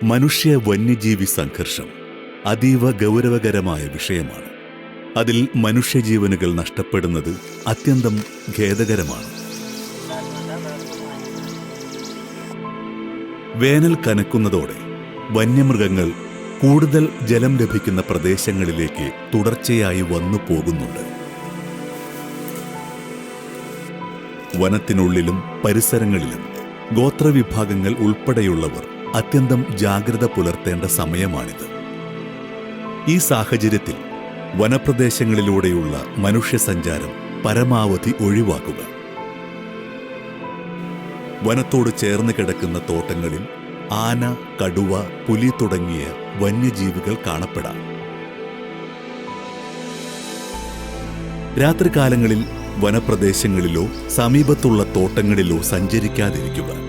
മനുഷ്യ വന്യജീവി സംഘർഷം അതീവ ഗൗരവകരമായ വിഷയമാണ്. അതിൽ മനുഷ്യജീവനുകൾ നഷ്ടപ്പെടുന്നത് അത്യന്തം ഖേദകരമാണ്. വേനൽ കനക്കുന്നതോടെ വന്യമൃഗങ്ങൾ കൂടുതൽ ജലം ലഭിക്കുന്ന പ്രദേശങ്ങളിലേക്ക് തുടർച്ചയായി വന്നു പോകുന്നുണ്ട്. വനത്തിനുള്ളിലും പരിസരങ്ങളിലും ഗോത്രവിഭാഗങ്ങൾ ഉൾപ്പെടെയുള്ളവർ അത്യന്തം ജാഗ്രത പുലർത്തേണ്ട സമയമാണിത്. ഈ സാഹചര്യത്തിൽ വനപ്രദേശങ്ങളിലൂടെയുള്ള മനുഷ്യസഞ്ചാരം പരമാവധി ഒഴിവാക്കുക. വനത്തോട് ചേർന്ന് കിടക്കുന്ന തോട്ടങ്ങളിൽ ആന, കടുവ, പുലി തുടങ്ങിയ വന്യജീവികൾ കാണപ്പെടാം. രാത്രികാലങ്ങളിൽ വനപ്രദേശങ്ങളിലോ സമീപത്തുള്ള തോട്ടങ്ങളിലോ സഞ്ചരിക്കാതിരിക്കുക.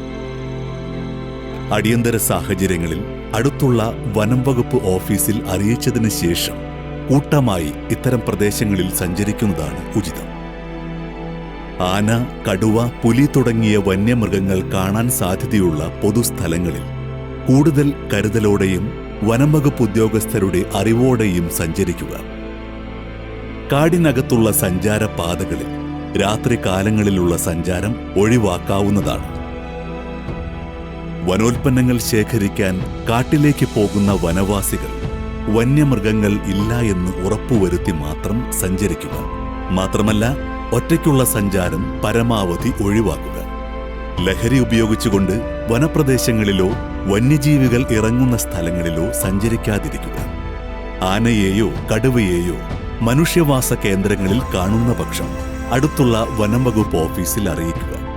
അടിയന്തര സാഹചര്യങ്ങളിൽ അടുത്തുള്ള വനം വകുപ്പ് ഓഫീസിൽ അറിയിച്ചതിന് ശേഷം കൂട്ടമായി ഇത്തരം പ്രദേശങ്ങളിൽ സഞ്ചരിക്കുന്നതാണ് ഉചിതം. ആന, കടുവ, പുലി തുടങ്ങിയ വന്യമൃഗങ്ങൾ കാണാൻ സാധ്യതയുള്ള പൊതുസ്ഥലങ്ങളിൽ കൂടുതൽ കരുതലോടെയും വനം വകുപ്പ് ഉദ്യോഗസ്ഥരുടെ അറിവോടെയും സഞ്ചരിക്കുക. കാടിനകത്തുള്ള സഞ്ചാരപാതകളിൽ രാത്രികാലങ്ങളിലുള്ള സഞ്ചാരം ഒഴിവാക്കാവുന്നതാണ്. വനോൽപ്പന്നങ്ങൾ ശേഖരിക്കാൻ കാട്ടിലേക്ക് പോകുന്ന വനവാസികൾ വന്യമൃഗങ്ങൾ ഇല്ല എന്ന് ഉറപ്പുവരുത്തി മാത്രം സഞ്ചരിക്കുക. മാത്രമല്ല, ഒറ്റയ്ക്കുള്ള സഞ്ചാരം പരമാവധി ഒഴിവാക്കുക. ലഹരി ഉപയോഗിച്ചുകൊണ്ട് വനപ്രദേശങ്ങളിലോ വന്യജീവികൾ ഇറങ്ങുന്ന സ്ഥലങ്ങളിലോ സഞ്ചരിക്കാതിരിക്കുക. ആനയെയോ കടുവയെയോ മനുഷ്യവാസ കേന്ദ്രങ്ങളിൽ കാണുന്ന പക്ഷം അടുത്തുള്ള വനം വകുപ്പ് ഓഫീസിൽ അറിയിക്കുക.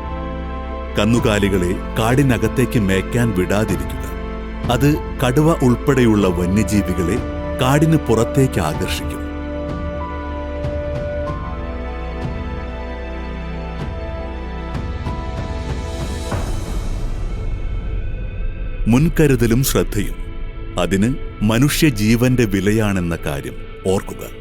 കന്നുകാലികളെ കാടിനകത്തേക്ക് മേയ്ക്കാൻ വിടാതിരിക്കുക. അത് കടുവ ഉൾപ്പെടെയുള്ള വന്യജീവികളെ കാടിന് പുറത്തേക്ക് ആകർഷിക്കും. മുൻകരുതലും ശ്രദ്ധയും അതിന് മനുഷ്യജീവന്റെ വിലയാണെന്ന കാര്യം ഓർക്കുക.